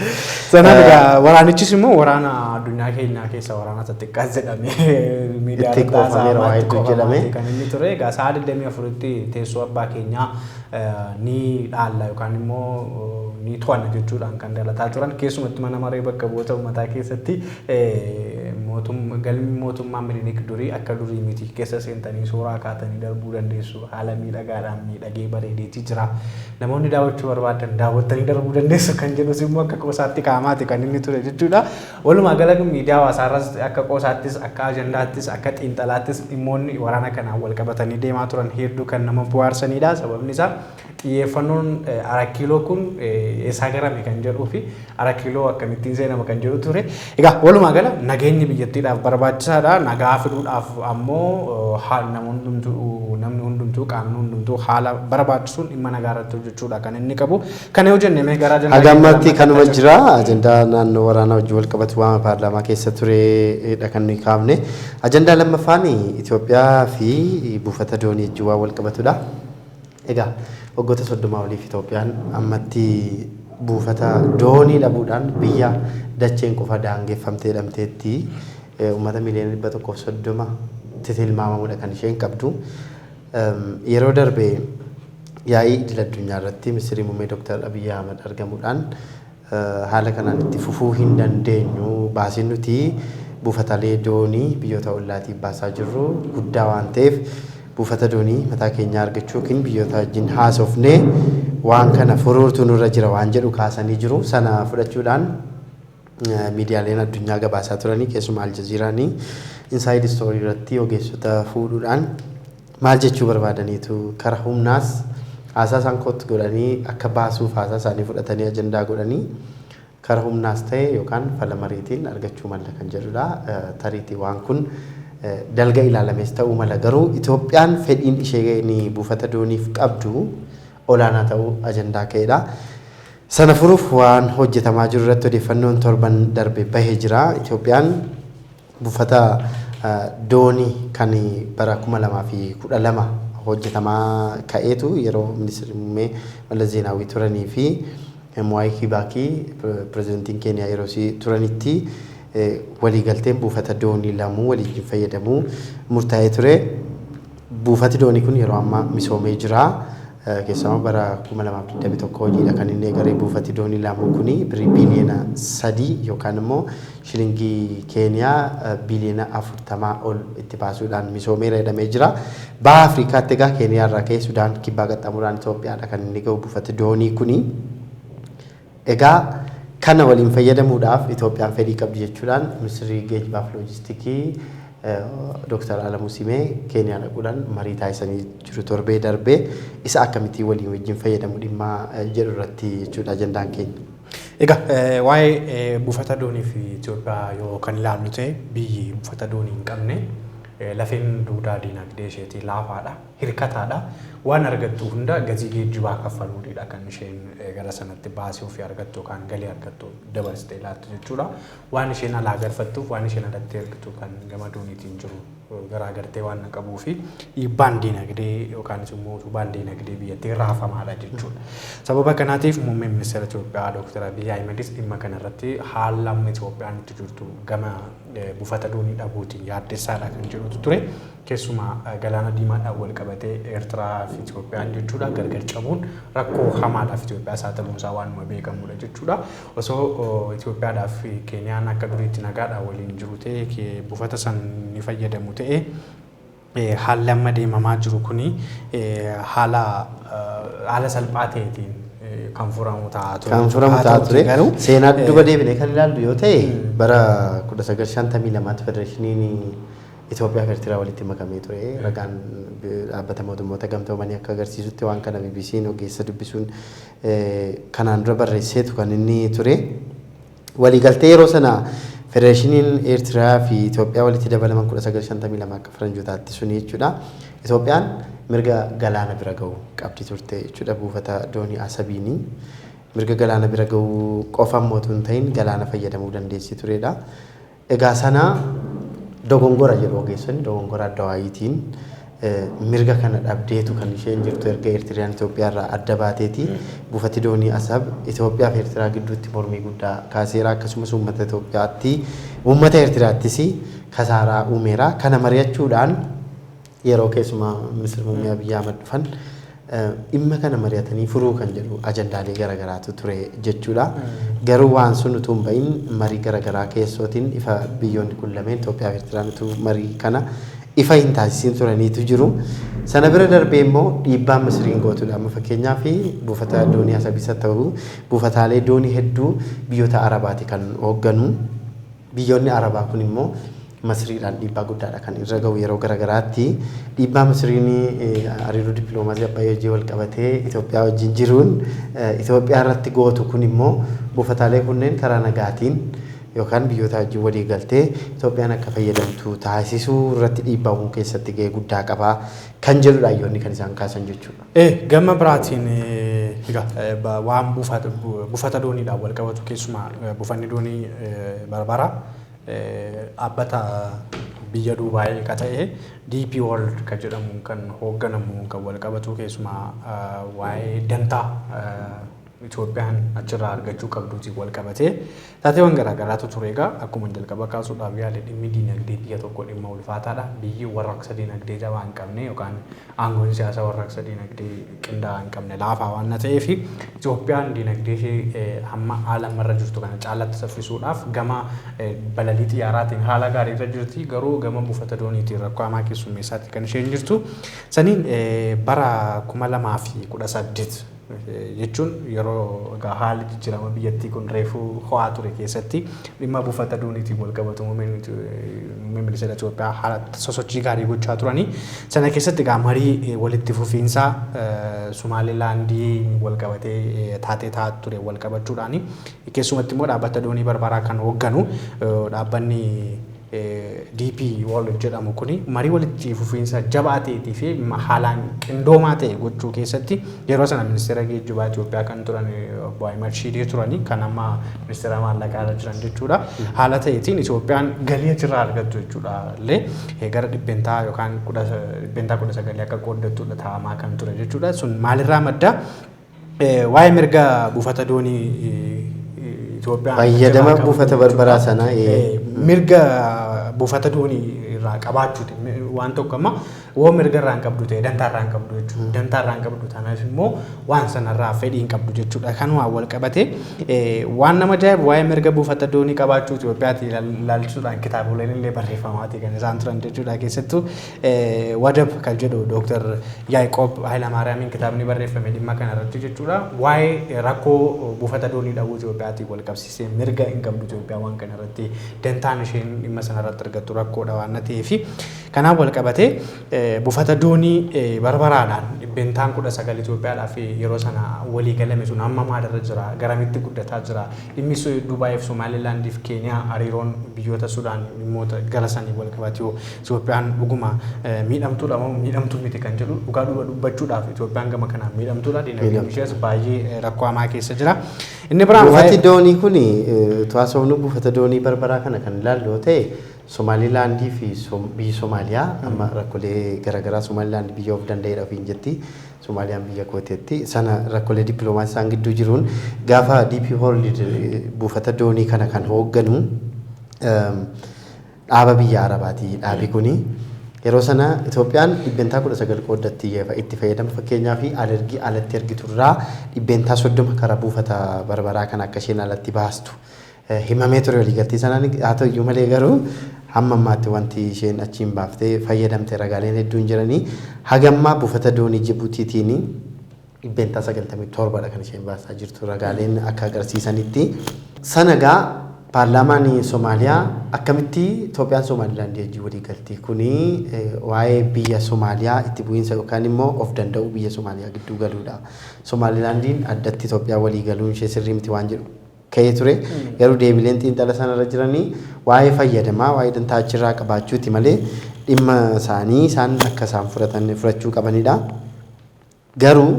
Sanaan egaa waraanichis immoo waraana addunyaa keenyaa keessa waraana xixiqqaas jedhamee itti qoofameera waa hedduu jedhamee kan inni ture egaa sa'a 24tti teessoo abbaa keenyaa ni dhaalla yookaan immoo ni to'anna jechuudhaan kan dalataa turan keessumatti mana maree bakka bu'oota uummataa keessatti galmi mootummaa Minilik durii akka durii miti keessa seentanii suuraa kaatanii darbuu dandeessu haala miidhagaadhaan miidhagee bareedeetii jira namoonni daawwachuu barbaadan daawwattanii darbuu dandeessu kan jedhus immoo akka qoosaatti kaa'amaati kan inni ture jechuudha walumaa gala miidiyaa hawaasaarras akka qoosaattis akka ajandaattis akka xiinxalaattis dhimmoonni waraana kanaan wal qabatanii deemaa turan hedduu kan nama bohaarsanidha sababni isaa xiyyeeffannoon Arakiiloo kun eessaa garame kan jedhuu fi Arakiiloo akkamittiin seenama kan jedhu ture. Egaa walumaa gala nageenyi biyyattiidhaaf barbaachisaadha. Nagaa fiduudhaaf ammoo namni hundumtuu qaamni hundumtuu haala barbaachisuun dhimma nagaa irratti hojjechuudha kan inni qabu. Kana yoo jenne mee gara ajandaa Hagammatti kanuma jira. Ajandaa naannoo waraanaa wajjin wal qabatu waama paarlaamaa keessa turedha kan nuyi kaafne. Ajandaa lammaffaan Itoophiyaa fi buufata doonii wajjin waan wal qabatudha. Egaa waggoota 30 oliif Itoophiyaan ammatti buufata doonii dhabuudhaan biyya dacheen qofa daangeffamtee jedhamteetti uummata miliyoona 130 tilmaamamudha kan isheen qabdu. Yeroo darbe yaa'ii idil addunyaa irratti ministeerri muummee Dr. Abiy Ahmed argamuudhaan haala kanaan itti fufuu hin dandeenyu baasiin nuti buufataalee doonii biyyoota ollaatiif baasaa jirru guddaa waan ta'eef buufata doonii mataa keenyaa argachuu yookiin biyyoota wajjin haasofnee waan kana furuutu nurra jira waan jedhu kaasanii jiru sana fudhachuudhaan miidiyaaleen addunyaa gabaasaa turanii keessumaa Aljaziiraanii Inside Story irratti ogeessota fuudhuudhaan maal jechuu barbaadaniitu kara humnaas haasaa isaan kootti godhanii akka baasuuf haasaa isaanii fudhatanii ajandaa godhanii kara humnaas ta'e yookaan fala mariitiin argachuu malla kan jedhudha tariitii waan kun dalga ilaalamees ta'uu mala garuu Itoophiyaan fedhiin ishee buufata dooniif qabdu olaanaa ta'uu ajandaa ka'edha. Sana furuuf waan hojjetamaa jiru irratti odeeffannoon torban darbe bahee jira. Itoophiyaan buufata doonii kan bara 2012 hojjetamaa ka'eetu yeroo ministeerri muummee Mallas Zeenaawii turanii fi Mwai Kibaki pirezidantiin Keeniyaa yeroo turanitti waliigalteen buufata doonii lamuu waliin fayyadamuu murtaa'ee ture. Buufati doonii kun yeroo ammaa misoomee jira. Keessumaa bara 2021 hojiidha kan inni eegalee buufati doonii lamuu kuni biliyoona 3 yookaan immoo shilingii Keeniyaa biliyoona 40 ol itti baasuudhaan misoomeera jedhamee jira. Baha Afrikaatti egaa Keeniyaa irraa ka'ee Sudaan kibbaa qaxxaamuraan Itoophiyaadha kan inni ga'u buufati doonii kuni. Egaa kana waliin fayyadamuudhaaf Itoophiyaan fedhii qabdi jechuudhaan ministeerri geejjibaa fi loojistiikii Dr. Alamuu Simee Keeniyaa dhaquudhaan marii taasisanii jiru torbee darbee isa akkamittiin waliin wajjin fayyadamu dhimma jedhu irratti jechuudha ajandaan keenya. Egaa waa'ee buufata doonii fi Itoophiyaa yoo kan ilaallu ta'e biyyi buufata doonii hin qabne lafeen duudaa diinagdee isheetii laafaadha hirkataadha waan argattu hunda gatii geejjibaa kaffaluudhiidha kan isheen gara sanatti baasii ofii argattu yookaan galii argattu dabaltee laattu jechuudha waan isheen alaa galfattuuf waan isheen alatti ergitu kan gama dooniitiin jiru garaagartee waan qabuu fi dhiibbaan diinagdee yookaan immoo utubaan diinagdee biyyattii raafamaadha jechuudha sababa kanaatiif muummeen ministeera Itoophiyaa Dr. Abiy Ahmedis dhimma kanarratti haala amma Itoophiyaan itti jirtu gama buufata doonii dhabuutiin yaaddessaadha kan jedhutu ture keessumaa galaana diimaadhaan wal qabatee Eertiraa fi Itoophiyaan jechuudha gargar cabuun rakkoo hamaadhaaf Itoophiyaa saaxiluunsaa waanuma beekamudha jechuudha osoo Itoophiyaadhaaf fi Keeniyaan akka duriitti nagaadhaan waliin jiru ta'e buufata san ni fayyadamu ta'e haalli amma deemamaa jiru kuni haala salphaa ta'eetiin kan furamu ta'a ture seenaa duuba deebinee kan ilaallu yoo ta'e bara 1952 federeeshiniin Itoophiyaa fi Eertiraa walitti makamee ture ragaan dhaabbata mootummoota gamtoomanii akka agarsiisutti waan kana BBC'n ogeessa dubbisuun kanaan dura barreesseetu kan inni ture waliigaltee yeroo sana federeeshiniin Eertiraa fi Itoophiyaa walitti dabalaman 1952 akka faranjootaatti suni jechuudha Itoophiyaan mirga galaana bira ga'u qabdi turte jechuudha buufata doonii asabiini mirga galaana bira ga'u qofa mootuu hin ta'in galaana fayyadamuu dandeessi turedha egaa sana dogongora jedhu ogeessonni dogongora adda waayitiin mirga kana dhabdeetu kan isheen jirtu erga Eertiraan Itoophiyaa irraa adda baateeti buufati doonii asab Itoophiyaa fi Eertiraa gidduutti mormii guddaa kaaseera akkasumas uummata Itoophiyaatti uummata Eertiraattis kasaaraa uumeera kana mari'achuudhaan yeroo keessumaa ministeerri muummee Abiy Ahmed dhufan dhimma kana mari'atanii furuu kan jedhu ajandaalee garaagaraatu ture jechuudha. Garuu waan sun utuu hin bahin marii garaagaraa keessootiin ifa biyyoonni kun lameen Itoophiyaa fi Eertiraan utuu marii kana ifa hin taasisiin turaniitu jiru. Sana bira darbee immoo dhiibbaan Misiriin gootudha. Amma fakkeenyaaf buufata doonii Asabisa ta'uu buufataalee doonii hedduu biyyoota Arabaati kan hoogganu. Biyyoonni Arabaa kun immoo Masiriidhaan dhiibbaa guddaadha kan irra gahu yeroo garaagaraatti. Dhiibbaa Misiriin hariiroo dippiloomaasii Abbaayyaa hojii wal qabatee Itoophiyaa wajjin jiruun Itoophiyaa irratti gootu kun immoo buufataalee kunneen karaa nagaatiin yookaan biyyoota wajjin walii galtee Itoophiyaan akka fayyadamtu taasisuu irratti dhiibbaa uumuu keessatti gahee guddaa qaba kan jedhudha hayyoonni kan isaan kaasan jechuudha. Gama biraatiin waan buufata dooniidhaan wal qabatu keessumaa buufanni doonii Barbaraa dhaabbata biyya Duubaayii kan ta'e DP World kan jedhamu kan hoogganamu kan wal qabatu keessumaa waa'ee dantaa Itoophiyaan achirraa argachuu qabduutiin wal qabatee taateewwan garaagaraatu ture egaa akkuma jalqaba kaasuudhaaf yaale dhimmi diinagdee biyya tokko dhimma ulfaataadha. Biyyi warraaqsa diinagdee jabaa hin qabne yookaan aangoon siyaasaa warraaqsa diinagdee qindaa'aa hin qabne laafaa waan ta'eef Itoophiyaan diinagdee ishee hamma haala ammarra jirtu kana caalatti saffisuudhaaf gama balalii xiyyaaraatiin haala gaarii irra jirti. Garuu gama buufata dooniitiin rakkoo hamaa keessummeessaatti kan isheen jirtu. Saniin bara 2018 jechuun yeroo haalli jijjiirama biyyattii kun reefuu ho'aa ture keessatti dhimma buufata dooniitiin wal qabatu muummeen ministeera Itoophiyaa haala sosochii gaarii gochaa turanii sana keessatti marii walitti fufiinsaa Somaalilaandii wal qabatee taatee taa'aa ture wal qabachuudhaani keessumatti immoo dhaabbata doonii Barbaraa kan hoogganu dhaabbanni DP World jedhamu kuni marii walitti fufiinsa jabaa ta'eetii fi haalaan qindoomaa ta'e gochuu keessatti yeroo sana ministeera geejjibaa Itoophiyaa kan turan obbo Ahimad Shidee turanii kan amma ministeera maallaqaa irra jiran jechuudha. Haala ta'eetiin Itoophiyaan galii achirraa argattu jechuudha illee gara dhibbentaa yookaan dhibbentaa 19 akka qooddattudha taa'amaa kan ture jechuudha. Sun maalirraa madda waa'ee mirga buufata doonii Itoophiyaan fayyadama buufata Barbaraa sana mirga buufata doonii irraa qabaachuuti waan tokko amma waan mirga irraa hin qabdu ta'e dantaa irraa hin qabdu jechuudha. Dantaa irraa hin qabdu taanaas immoo waan sanarraa fedhii hin qabdu jechuudha. Kanuma wal qabate waan nama ajaa'ibu waa'ee mirga buufata doonii qabaachuu Itoophiyaatti ilaalchisuudhaan kitaaboleen illee barreeffamaati kan isaan turan jechuudha. Keessattuu wadab kan jedhu Dr. Yaaqoob Hayilamaariyaamiin kitaabni barreeffame dhimma kanarratti jechuudha. Waa'ee rakkoo buufata doonii dhabuu Itoophiyaatti wal qabsiisee mirga hin qabdu Itoophiyaa waan kanarratti dantaan isheen dhimma sanarratti argattu rakkoodha waan ta'eef kanaan wal qabate buufata doonii Barbaraadhaan dhibbentaan 19 Itoophiyaadhaaf yeroo sana walii galame sun amma maalirra jira garamitti guddataa jira dhimmi Duubaayii fi Somaalilaandii fi Keeniyaa hariiroon biyyoota Sudaan dhimmoota gara sanii wal qabate Itoophiyaan dhuguma miidhamtuudha moo miidhamtuu miti kan jedhu dhugaa dubbachuudhaaf Itoophiyaan gama kanaan miidhamtuudha diinagdeen ishees baay'ee rakkoo hamaa keessa jira. Inni biraan buufati doonii kun taasifamnu buufata doonii Barbaraa kana kan ilaallu ta'e Somalilaandii fi biyyi Somaaliyaa amma rakkoolee garaagaraa Somalilaandii biyya of danda'eedha ofiin jetti Somaaliyaan biyya kooteetti sana rakkoolee dippiloomaasii isaan gidduu jiruun gaafa DP World buufata doonii kana kan hoogganu dhaaba biyya Arabaati dhaabi kuni yeroo sana Itoophiyaan dhibbentaa 19 qooddatti itti fayyadamu fakkeenyaa fi alergii alatti ergiturraa dhibbentaa 30 karaa buufata Barbaraa kan akka isheen alatti baastu himamee ture waliigaltii sanaan haa ta'u iyyuu malee garuu hamma ammaatti wanti isheen achiin baaftee fayyadamte ragaaleen hedduun jiranii hagammaa buufata doonii Jibuutiitiin dhibbentaa 97dha kan isheen baasaa jirtu ragaaleen akka agarsiisanitti sanagaa paarlaamaan Somaaliyaa akkamitti Itoophiyaan Somaalilaandii wajjin waliigaltii kuni waa'ee biyya Somaaliyaa itti bu'iinsa yookaan immoo of danda'u biyya Somaaliyaa gidduu galuudha. Somaalilaandiin addatti Itoophiyaa waliigaluun ishee sirrii miti waan jedhu ka'ee ture garuu deebileen xiinxala sanarra jiranii waa'ee fayyadamaa waa'ee dantaa achirraa qabaachuuti malee dhimma isaanii isaan akka isaan furachuu qabanidha. Garuu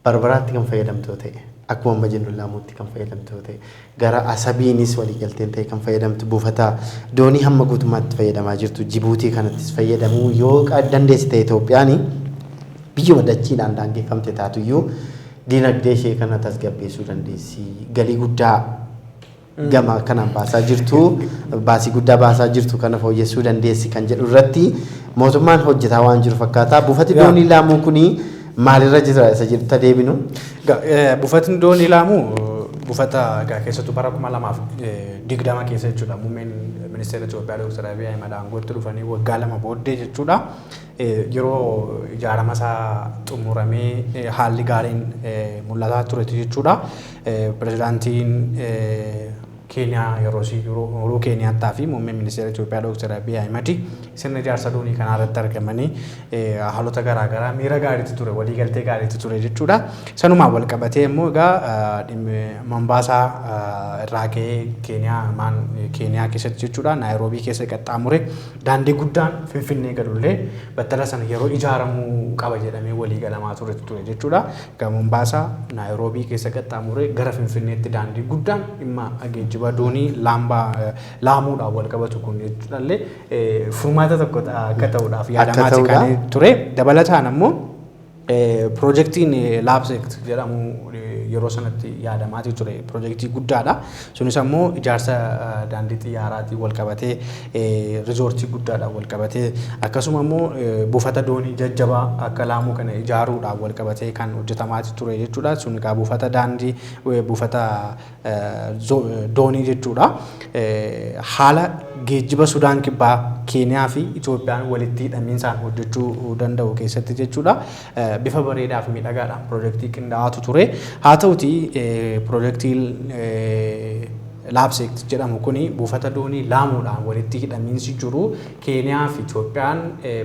Barbaraatti kan fayyadamtoo ta'e akkuma amma jennu laamuutti kan fayyadamtoo ta'e gara Asabiinis waliigalteen ta'e kan fayyadamtu buufata doonii hamma guutummaatti fayyadamaa jirtu Jibuutii kanattis fayyadamuu yoo dandeessite Itoophiyaan biyyuma dachiidhaan daangeffamte taatuyyuu dinagdee ishee kana tasgabbeessuu dandeessi galii guddaa gama kanaan baasaa jirtu baasii guddaa baasaa jirtu kana fooyyessuu dandeessi kan jedhu irratti mootummaan hojjetaa waan jiru fakkaata buufati doonii laamuu kuni maalirra jira isa jedhu deebinu. Buufatni doonii laamu buufata keessattuu bara 2020 keessa jechuudha. Muummeen ministeera Itoophiyaa Dr. Abiy Ahmed aangootti dhufanii waggaa 2 booddee jechuudha. Yeroo ijaarama isaa xumuramee haalli gaariin mul'ataa turetti jechuudha. Pirezidaantiin Keenyaa yeroo Keeniyaattaa fi muummeen ministeera Itoophiyaa Dr. Abiy Ahmed sirna ijaarsa doonii kanaa irratti argamanii haalota garaagaraa miira gaariitti ture waliigaltee gaariitti ture jechuudha. Sanumaan wal qabatee immoo egaa Mombaasaa irraa ka'ee Keeniyaa keessatti jechuudha Naayiroobii keessa qaxxaamure daandii guddaan Finfinnee gadullee battala sana yeroo ijaaramuu qaba jedhamee waliigalamaa ture jechuudha. Egaa Mombaasaa Naayiroobii keessa qaxxaamure gara Finfinneetti daandii guddaan dhimma geejjiba doonii laamuudhaan wal qabatu kun jechuudhaallee furmaata tokko akka ta'uudhaaf yaadamaati kan ture. Dabalataan ammoo Projektiin Laabseekt jedhamu yeroo sanatti yaadamaati ture projektii guddaadha. Sunis ammoo ijaarsa daandii xiyyaaraatiin wal qabatee rizoortii guddaadhaan wal qabatee akkasuma ammoo buufata doonii jajjabaa akka laamuu kana ijaaruudhaan wal qabatee kan hojjetamaati ture jechuudha. Sun egaa buufata doonii jechuudha. Haala geejjiba Sudaan Kibbaa Keeniyaa fi Itoophiyaan walitti hidhamiinsaan hojjechuu danda'u keessatti jechuudha. Bifa bareedaa fi miidhagaadhaan projektii qindaa'aatu ture. Haa ta'uti projektiin Laabseekt jedhamu kuni buufata doonii laamuudhaan walitti hidhamiinsi jiru. Keeniyaa fi Itoophiyaan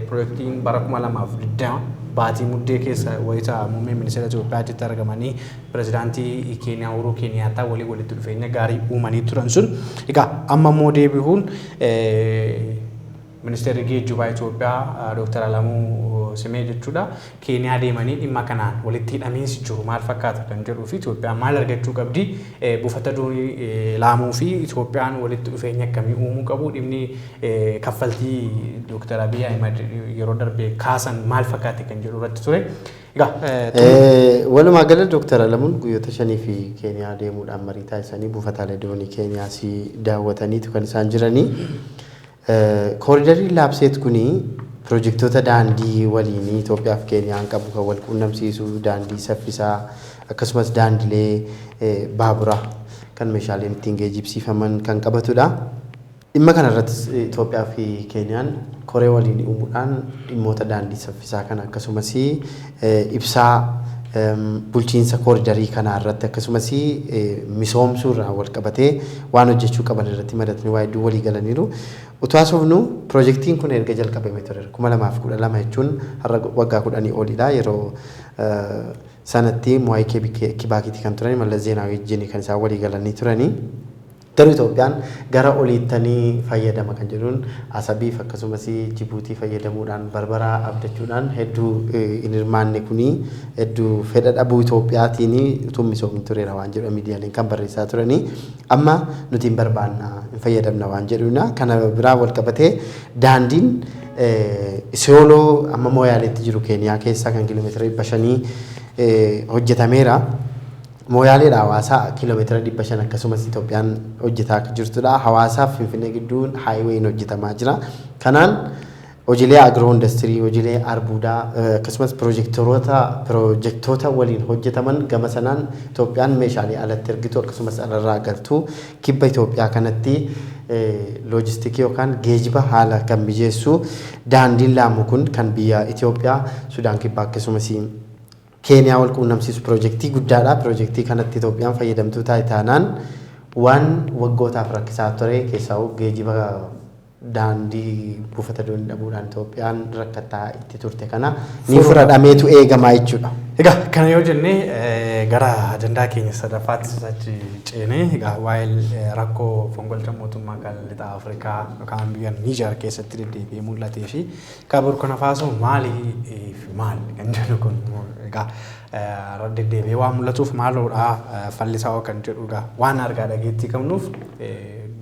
projektiin bara 2020 baatii muddee keessa wayita muummeen ministeera Itoophiyaatti argamanii pirezidaantii Keeniyaa Uhuru Keeniyaattaa walitti dhufeenya gaarii uumanii turan sun egaa amma immoo deebi'uun Ministeerri Geejjibaa Itoophiyaa Dr. Alamuu Simee jechuudha. Keeniyaa deemanii dhimma kanaan walitti hidhamiinsi jiru maal fakkaata kan jedhuu fi Itoophiyaan maal argachuu qabdi buufata doonii laamuu fi Itoophiyaan walitti dhufeenya akkamii uumuu qabu dhimmi kaffaltii Dr. Abiy Ahmed yeroo darbee kaasan maal fakkaate kan jedhu irratti ture. Walumaa gala Dr. Alamuun guyyoota 5 fi Keeniyaa deemuudhaan marii taasisanii buufataalee doonii Keeniyaas daawwataniitu kan isaan jiranii. Kooridarii Laabseet kuni projektoota daandii waliinii Itoophiyaa fi Keeniyaan qabu kan wal quunnamsiisu daandii saffisaa akkasumas daandilee baaburaa kan meeshaaleen ittiin geejjibsiifaman kan qabatudha. Dhimma kanarrattis Itoophiyaa fi Keeniyaan koree waliin uumuudhaan dhimmoota daandii saffisaa kana akkasumas ibsaa bulchiinsa kooridarii kanaa irratti akkasumas misoomsuu irraa wal qabatee waan hojjechuu qaban irratti madatanii waa hedduu walii galaniiru. Utuu haasofnu projektiin kun erga jalqabamee ture 2012 jechuun har'a waggaa 10 oliidha. Yeroo sanatti Mwai Kibaakiitii kan turani Mallas Zeenaawii wajjin kan isaan walii galanii turanii. Garuu Itoophiyaan gara oliittanii fayyadama kan jedhuun Asabiif akkasumas Jibuutii fayyadamuudhaan Barbaraa abdachuudhaan hedduu hin hirmaanne kuni hedduu fedha dhabuu Itoophiyaatiin utuu misoomni tureera waan jedhu miidiyaaleen kan barreessaa turanii amma nuti hin barbaanna hin fayyadamna waan jedhuuna. Kana biraa wal qabatee daandiin Isiyooloo amma Mooyaaleetti jiru Keeniyaa keessaa kan kiiloomeetira 500 hojjetameera. Mooyaaleedha hawaasaa kiiloomeetira 500 akkasumas Itoophiyaan hojjetaa jirtudha. Hawaasaaf Finfinnee gidduun haayiweeyin hojjetamaa jira. Kanaan hojiilee agiroo industirii, hojiilee arbuudaa akkasumas piroojektota waliin hojjetaman gama sanaan Itoophiyaan meeshaalee alatti ergitu akkasumas alarraa galtu kibba Itoophiyaa kanatti loojistikii yookaan geejiba haala kan mijeessu daandiin laamu kun kan biyya Itoophiyaa Sudaan Kibbaa akkasumas Keeniyaa wal quunnamsiisu projektii guddaadha. Projektii kanatti Itoophiyaan fayyadamtuu taanaan waan waggootaaf rakkisaa ture keessaa geejiba daandii buufata doonii dhabuudhaan Itoophiyaan rakkataa itti turte kana ni fudhatameetu eegamaa jechuudha. Egaa kana yoo jennee gara ajandaa keenya sadaffaatti sachi ceenee egaa waa'ee rakkoo fonqolcha mootummaa lixa Afrikaa yookaan biyya Niijar keessatti deddeebi'ee mul'atee fi Burkina Faso maali kan jedhu kun egaa deddeebi'ee waan mul'atuuf maaloodha fallisaa kan jedhudha waan argaa dhageettii qabnuuf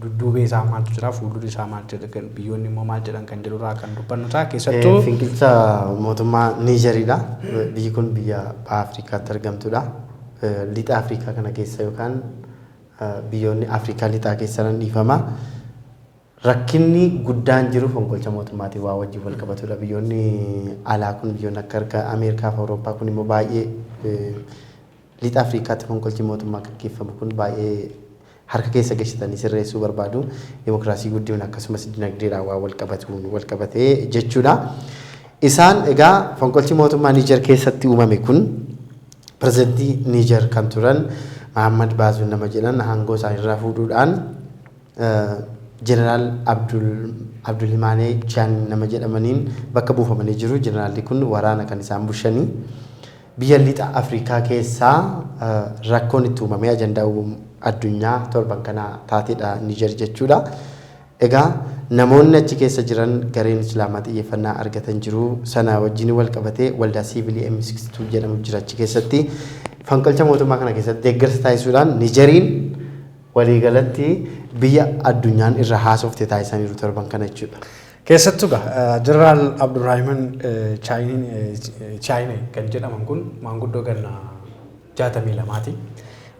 dudduubee isaa maaltu jira fuuldurri isaa maal jedha biyyoonni immoo maal jedhan kan jedhurraa kan dubbannu ta'a keessattuu fincilcha mootummaa Niijeriidha. Biyyi kun biyya Afrikaatti argamtudha. Lixa Afrikaa kana keessa yookaan biyyoonni Afrikaa lixaa keessa nan dhiifama. rakkinni guddaan jiru fonqolcha mootummaatii waa wajjin wal qabatudha. Biyyoonni alaa kun biyyoonni akka Ameerikaa fi Awurooppaa kun immoo baay'ee lixa Afriikaatti fonqolchi mootummaa gaggeeffamu kun baay'ee harka keessa galchatanii sirreessuu barbaadu. Dimokiraasii guddisuun akkasumas dinagdeedhaan waa wal qabatee jechuudha. Isaan egaa fonqolchi mootummaa Niijer keessatti uumame kun pirezidantii Niijer kan turan Mahammad Baazum nama jedhan aangoo isaaniirraa fuudhuudhaan Jeneraal Abdulhimaanee Jaan nama jedhamaniin bakka buufamanii jiru. Jeneraalli kun waraana kan isaan bulchanii biyya lixa Afrikaa keessaa rakkoon itti uumame ajandaa addunyaa torban kana taateedha Niijer jechuudha. Egaa namoonni achi keessa jiran gareen Islaamaa xiyyeeffannaa argatan jiru. Sana wajjin wal qabatee waldaa siivilii M62 jedhamu jira achi keessatti. Fonqolcha mootummaa kana keessatti deeggarsa taasisuudhaan Niijeriin waliigalatti biyya addunyaan irra haasofte taasisaniiru torban kana jechuudha. Keessattuu Jeneraal Abdurrahman Chaayinee kan jedhaman kun maanguddoo ganna 62ti.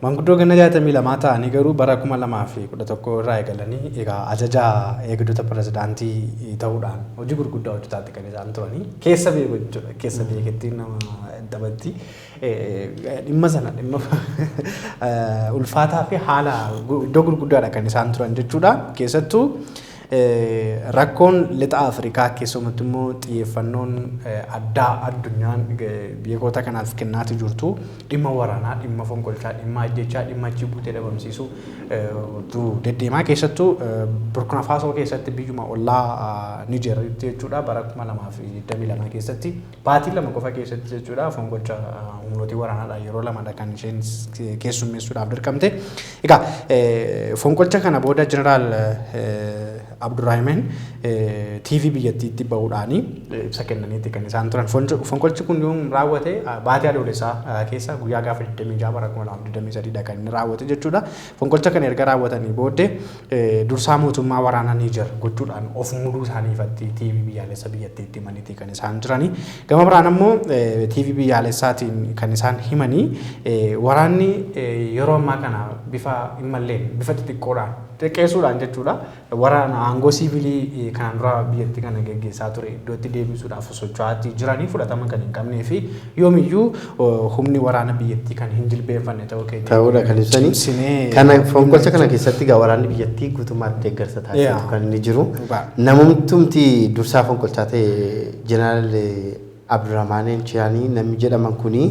Maanguddoo ganna 62 ta'anii garuu bara 2011 irraa eegalanii egaa ajajaa eegdota pirezidaantii ta'uudhaan hojii gurguddaa hojjetaatti kan isaan turanii keessa beeku jechuudha. Keessa beekettiin nama dabatti dhimma sana dhimma ulfaataa fi haala iddoo gurguddaadha kan isaan turan jechuudha. Keessattuu rakkoon lixa Afrikaa keessumattuu immoo xiyyeeffannoon addaa addunyaan biyyoota kanaaf kennaati jirtu dhimma waraanaa, dhimma fonqolchaa, dhimma ajjechaa, dhimma achi buutee dhabamsiisuu deddeemaa keessattuu Burkina Faso keessatti biyyuma ollaa Niijeritti jechuudha bara 2022 keessatti baatii lama qofa keessatti jechuudha fonqolcha humnootii waraanaadhaan yeroo lamadha kan isheen keessummeessuudhaaf dirqamte. Egaa fonqolcha kana booda Jeneraal Abdurrahman TV biyyattiitti bahuudhaani ibsa kennaniiti kan isaan turan. Fonqolchi kun yoom raawwate baatii adoolessaa keessa guyyaa gaafa 26 bara 2023 kan inni raawwate jechuudha. Fonqolcha kana erga raawwatanii booddee dursaa mootummaa waraanaa Niijer gochuudhaan of muduu isaaniifatti TV biyyaalessa biyyattiitti himaniiti kan isaan jirani. Gama biraan ammoo TV biyyaalessaatiin kan isaan himanii waraanni yeroo ammaa kana bifa immalleen bifa xixiqqoodhaan xiqqeessuudhaan jechuudha. Waraana aangoo siivilii kanaan dura biyyatti kana geggeessaa ture iddootti deebisuudhaaf socho'aa jiranii fudhatama kan hin qabnee fi yoomiyyuu humni waraana biyyattii kan hin jilbeeffanne ta'uudha kan ibsanii. Kana fonqolcha kana keessatti egaa waraanni biyyattii guutummaatti deeggarsa taasisatu kan inni jiru. Namumtumti dursaa fonqolchaa ta'e Jeneraal Abdurrahman Chaayinee namni jedhaman kuni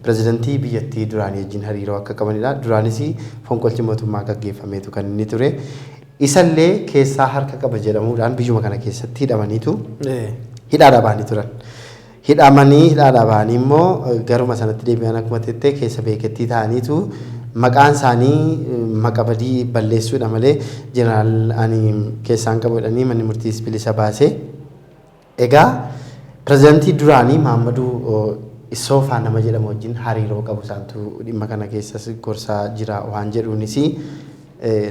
pirezidantii biyyattii duraanii wajjin hariiroo akka qabanidha. Duraanis fonqolchi mootummaa gaggeeffameetu kan inni ture. Isallee keessaa harka qaba jedhamuudhaan biyyuma kana keessatti hidhamaniitu hidhaadhaa bahanii turan. Hidhaadhaa bahanii immoo garuma sanatti deebi'an akkuma tettee keessa beekettii ta'aniitu maqaan isaanii maqaa badii balleessuudha malee jeneraal ani keessaan qabudhanii manni murtiis bilisa baase. Egaa pirezidantii duraanii Mahammaduu Issoofaa nama jedhamu wajjin hariiroo qabu isaantu dhimma kana keessas gorsaa jira waan jedhuunis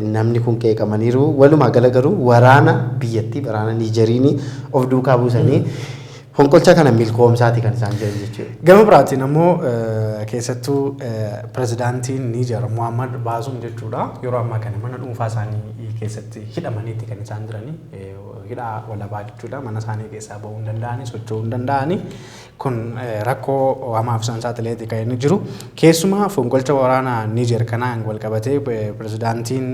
namni kun qeeqamaniiru. Walumaa gala garuu waraana biyyattii waraana Niijeriin of duukaa buusanii fonqolcha kana milkoomsaati kan isaan jiran jechuudha. Gama biraatiin ammoo keessattuu pirezidaantiin Niijer Mahammad Baazum jechuudha. Yeroo ammaa kana mana dhuunfaa isaanii keessatti hidhamaniiti kan isaan jiranii. Hidhaa walabaa jechuudha. Mana isaanii keessaa bahuu hin danda'anii socho'uu hin danda'anii. Kun rakkoo hamaaf isaan saaxileeti kan inni jiru. Keessumaa fonqolcha waraanaa Niijer kanaan wal qabatee pirezidaantiin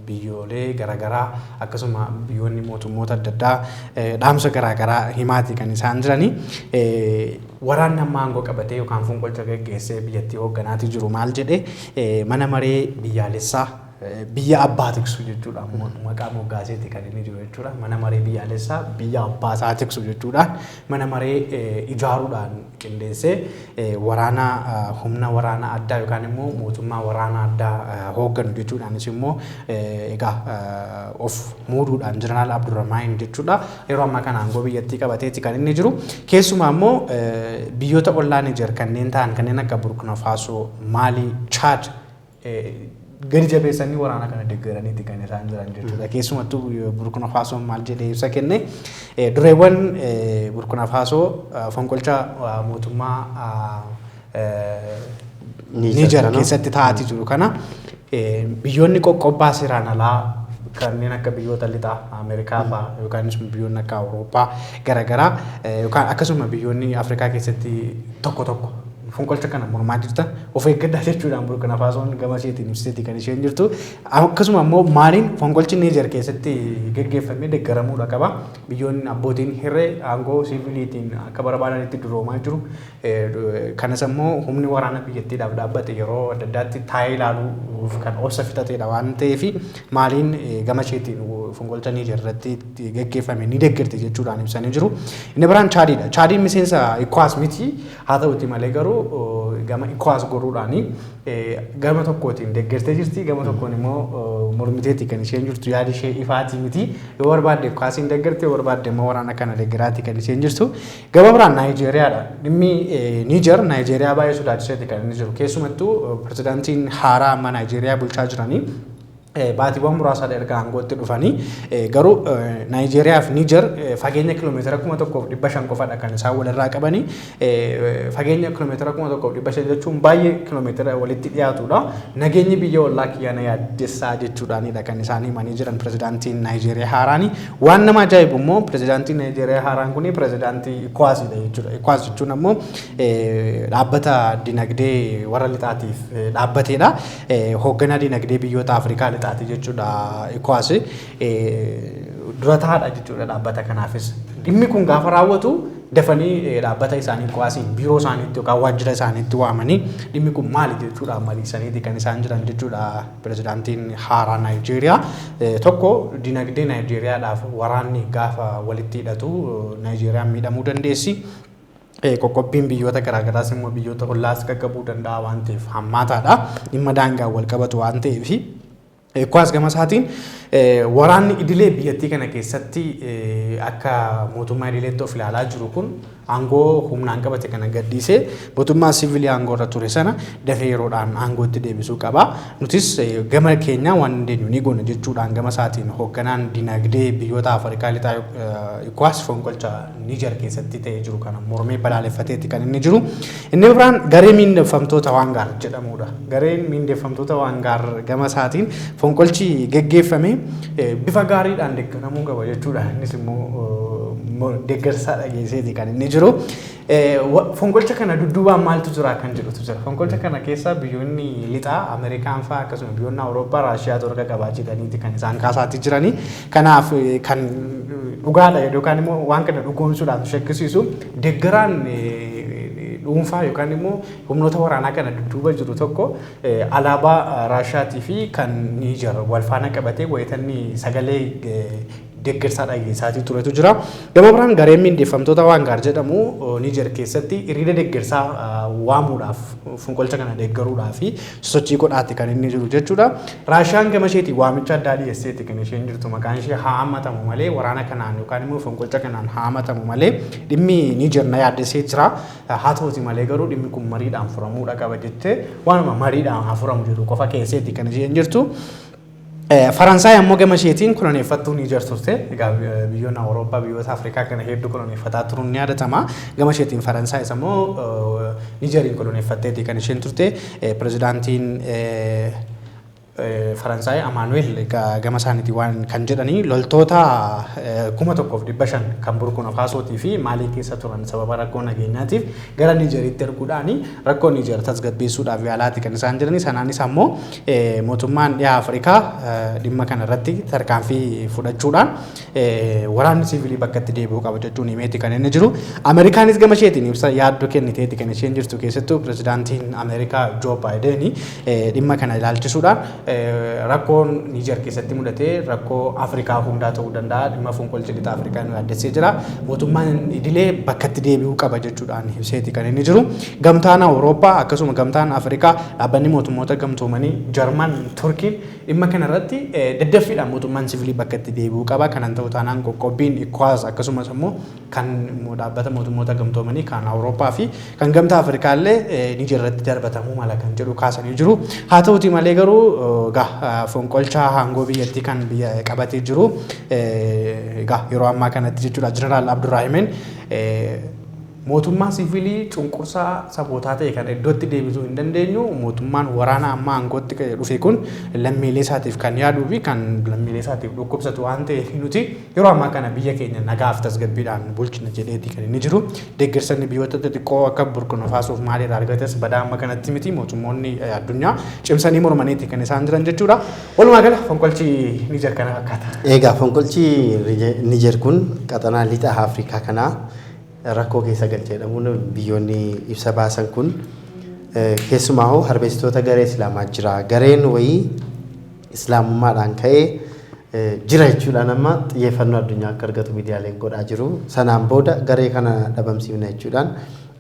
biyyoolee garaagaraa akkasuma biyyoonni mootummoota adda addaa dhaamsa garaagaraa himaati kan isaan jiranii. Waraanni amma aangoo qabatee yookaan fonqolcha gaggeessee biyyattii hoogganaati jiru maal jedhee mana maree biyyaalessaa biyya abbaa tiksu jechuudha. Maqaa moggaaseeti kan inni jiru jechuudha. Mana maree biyyaalessaa biyya abbaa isaa tiksu jechuudhaan mana maree ijaaruudhaan qindeessee waraana humna waraana addaa yookaan immoo mootummaa waraana addaa hoogganu jechuudhaanis immoo egaa of muuduudhaan Jeneraal Abdurrahman jechuudha. Yeroo ammaa kana aangoo biyyattii qabateeti kan inni jiru. Keessumaa immoo biyyoota ollaa Niijer kanneen ta'an kanneen akka Burkina Faso, Maalii, Chaad gadi jabeessanii waraana kana deeggaraniiti kan isaan jiran jechuudha. Keessumattuu Burkina Faso maal jedhee ibsa kenne dureewwan Burkina Faso fonqolcha mootummaa Niijer keessatti taa'aa jiru kana biyyoonni qoqqobbaa seeraan alaa kanneen akka biyyoota lixaa Ameerikaa fa'aa yookaan biyyoonni akka Awurooppaa garaagaraa yookaan akkasuma biyyoonni Afrikaa keessatti tokko tokko fonqolcha kana mormaa jirta of eeggadhaa jechuudhaan Burkina Fasoon gama isheetiin ibsiteeti kan isheen jirtu akkasuma immoo maaliin fonqolchi Niijer keessatti geggeeffamee deeggaramuudha qaba biyyoonni abbootiin hirree aangoo siviiliitiin akka barbaadanitti duroomaa jiru kanas immoo humni waraana biyyattiidhaaf dhaabbate yeroo adda addaatti taa'ee ilaaluuf kan obsa fixateedha waan ta'eef maaliin gama isheetiin fonqolcha Niijer irratti geggeeffame ni deeggarti jechuudhaan ibsanii jiru inni biraan Chaadiidha Chaadiin miseensa ECOWAS miti haa ta'uti malee garuu gama ECOWAS goruudhaani gama tokkootiin deeggartee jirti gama tokkoon immoo mormiteetti kan isheen jirtu yaada ishee ifaatii miti yoo barbaadde ECOWASiin deeggartee yoo barbaadde immoo waraana kana deeggaraatti kan isheen jirtu gama biraan Naayijeeriyaadha dhimmi Niijer Naayijeeriyaa baay'ee sodaachiseeti kan inni jiru keessumattuu pirezidaantiin haaraa amma Naayijeeriyaa bulchaa jiranii baatiiwwan muraasa erga aangootti dhufanii garuu Naayijeeriyaa fi Niijer fageenya kiiloomeetira 1,500 qofadha kan isaan walirraa qabanii fageenya kiiloomeetira 1,500 jechuun baay'ee kiiloomeetira walitti dhiyaatudha nageenyi biyya ollaa kiyyaana yaaddessaa jechuudhaanidha kan isaan himanii jiran pirezidaantiin Naayijeeriyaa haaraani waan nama ajaa'ibu immoo pirezidaantiin Naayijeeriyaa haaraan kuni pirezidaantii ECOWASidha jechuudha ECOWAS jechuun ammoo dhaabbata dinagdee warra lixaatiif dhaabbateedha hoogganaa dinagdee biyyoota Afrikaa taati jechuudha ECOWAS dura taa'aadha jechuudha dhaabbata kanaafis dhimmi kun gaafa raawwatu dafanii dhaabbata isaanii ECOWASiin biiroo isaaniitti yookaan waajjira isaaniitti waamanii dhimmi kun maali jechuudha mariisaniiti kan isaan jiran jechuudha pirezidaantiin haaraa Naayijeeriyaa tokko dinagdee Naayijeeriyaadhaaf waraanni gaafa walitti hidhatu Naayijeeriyaan miidhamuu dandeessi qoqqobbiin biyyoota garaagaraas immoo biyyoota hollaas qaqqabuu danda'a waan ta'eef hammaataadha dhimma daangaa wal qabatu waan ta'eef ECOWAS gama isaatiin waraanni idilee biyyattii kana keessatti akka mootummaa idileetti of ilaalaa jiru kun aangoo humnaan qabate kana gaddiisee mootummaa siviilii aangoo irra ture sana dafee yeroodhaan aangootti deebisuu qaba. Nutis gama keenya waan dandeenyu ni goona jechuudhaan gama isaatiin hoogganaan dinagdee biyyoota Afrikaa lixaa ECOWAS fonqolcha Niijer keessatti ta'ee jiru kana mormee balaaleffateetti kan inni jiru. Inni biraan garee miindeffamtoota Waangaar jedhamudha. Gareen miindeffamtoota Waangaar gama isaatiin fonqolchi geggeeffame bifa gaariidhaan deeggaramuu qaba jechuudha. Innis immoo deeggarsaa dhageesseeti kan inni jiru. Fonqolcha kana dudduubaan maaltu jira kan jedhutu jira. Fonqolcha kana keessa biyyoonni lixaa Ameerikaan fa'aa akkasuma biyyoonni Awurooppaa Raashiyaa torga qabaa jedhaniiti kan isaan kaasaatti jiranii. Kanaaf kan dhugaadha yookaan immoo waan kana dhugoomsuudhaaf shakkisiisu deeggaraan dhuunfaa yookaan immoo humnoota waraanaa kana dudduuba jiru tokko alaabaa Raashiyaatii fi kan Niijer wal faana qabatee wayitanni sagalee deeggarsaa dhageessaatii turetu jira. Gama biraan gareen miindeffamtoota Waangaar jedhamu Niijer keessatti hiriira deeggarsaa waamuudhaaf fonqolcha kana deeggaruudhaaf sosochii godhaatti kan inni jiru jechuudha. Raashiyaan gama isheetii waamicha addaa dhiyeesseetti kan isheen jirtu maqaan ishee haa hammatamu malee waraana kanaan yookaan immoo fonqolcha kanaan haa hammatamu malee dhimmi Niijer na yaaddessee jira. Haa ta'uti malee garuu dhimmi kun mariidhaan furamuudha qaba jettee waanuma mariidhaan haa furamu jedhu qofa keesseetti kan isheen jirtu. Faransaay ammoo gama isheetiin koloneeffattuu Niijer turte. Egaa biyyoonni Awurooppaa biyyoota Afrikaa kana hedduu koloneeffataa turuun ni yaadatama. Gama isheetiin Faransaayis ammoo Niijeriin koloneeffatteeti kan isheen turte. Pirezidaantiin Faransaay Amaanuel gama isaaniitii waan kan jedhanii loltoota 1,500 kan Burkina Fasootii fi Maalii keessa turan sababa rakkoo nageenyaatiif gara Niijeriitti erguudhaani rakkoo Niijer tasgabbeessuudhaaf yaalaati kan isaan jedhanii sanaanis ammoo mootummaan dhiyaa Afrikaa dhimma kana irratti tarkaanfii fudhachuudhaan waraanni siviilii bakka itti deebi'uu qaba jechuun himeeti kan inni jiru. Ameerikaanis gama isheetiin ibsa yaaddoo kenniteeti kan isheen jirtu keessattuu pirezidaantiin Ameerikaa Joo Baayiden dhimma kana ilaalchisuudhaan rakkoon Niijer keessatti mudate rakkoo Afrikaa hundaa ta'uu danda'a dhimma fonqolcha lixa Afrikaa nu yaaddessee jira mootummaan idilee bakka itti deebi'uu qaba jechuudhaan ibseeti kan inni jiru. Gamtaan Awurooppaa akkasuma gamtaan Afrikaa dhaabbanni mootummoota gamtoomanii Jarman Turkiin dhimma kana irratti daddaffiidhaan mootummaan siviilii bakka itti deebi'uu qaba kanan ta'u taanaan qoqqobbiin ECOWAS akkasumas immoo kan dhaabbata mootummoota gamtoomanii kan Awurooppaa fi kan gamtaa Afrikaa illee Niijer irratti darbatamuu mala kan jedhu kaasanii jiru. Haa ta'uti malee garuu fonqolcha aangoo biyyattii kan biyya qabatee jiru yeroo ammaa kanatti jechuudha Jeneraal Abdurraahimin mootummaa siviilii cunqursaa sabootaa ta'e kan iddootti deebisuu hin dandeenyu mootummaan waraana amma aangootti dhufe kun lammiilee isaatiif kan yaaduu fi kan lammiilee isaatiif dhukkubsatu waan ta'eef nuti yeroo ammaa kana biyya keenya nagaaf tasgabbiidhaan bulchina jedheeti kan inni jiru deeggarsanni biyyoota xixiqqoo akka Burkina Faasoof Maaliirraa argates badaa amma kanatti miti mootummoonni addunyaa cimsanii mormaniiti kan isaan jiran jechuudha. Walumaa gala fonqolchi Niijer kana fakkaata. Egaa fonqolchi Niijer kun qaxanaa lixa Afrikaa kanaa rakkoo keessa galcheedhamuun biyyoonni ibsa baasan kun keessumaa hoo harbeessitoota garee Islaamaa jira. Gareen wayii Islaamummaadhaan ka'ee jira jechuudhaan amma xiyyeeffannoo addunyaa akka argatu miidiyaaleen godhaa jiru. Sanaan booda garee kana dhabamsiifna jechuudhaan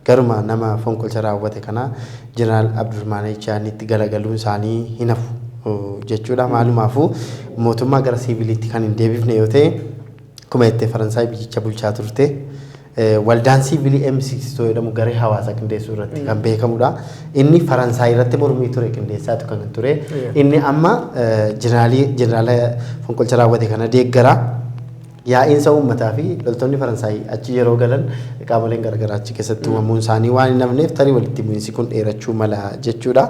garuma nama fonqolcha raawwate kana Jeneraal Abdurrahmaan Chaanitti galagaluun isaanii hin hafu jechuudha. Maalumaafuu mootummaa gara siviiliitti kan hin deebifne yoo ta'e akkuma jettee Faransaay biyyicha bulchaa turte. Waldaan siviilii M6 jedhamu garee hawaasa qindeessuu irratti kan beekamudha. Inni Faransaay irratti mormii ture qindeessaatu kan ture. Inni amma jeneraala fonqolcha raawwate kana deeggara. Yaa'iinsa uummataa fi loltoonni Faransaay achi yeroo galan qaamoleen garagaraa achi keessatti uumamuun isaanii waan hin hafneef tarii walitti bu'iinsi kun dheerachuu mala jechuudha.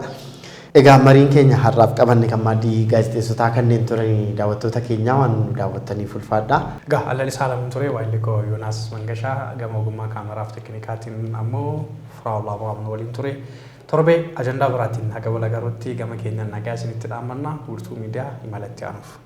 Egaa mariin keenya har'aaf qabanne kan maaddii gaazexeessotaa kanneen turanii daawwattoota keenyaa waan daawwattaniif ulfaadha. Egaa alal isaa lamuun ture waayillikoo Yoonaas Mangashaa gama ogummaa kaameraaf teeknikaatiin ammoo Firaa'ol Abrahaam waliin ture. Torbee ajandaa biraatiin haga wal agarruutti gama keenyaan nagaa isinitti dhaammanna. Wiirtuu miidiyaa imalatti aanuuf.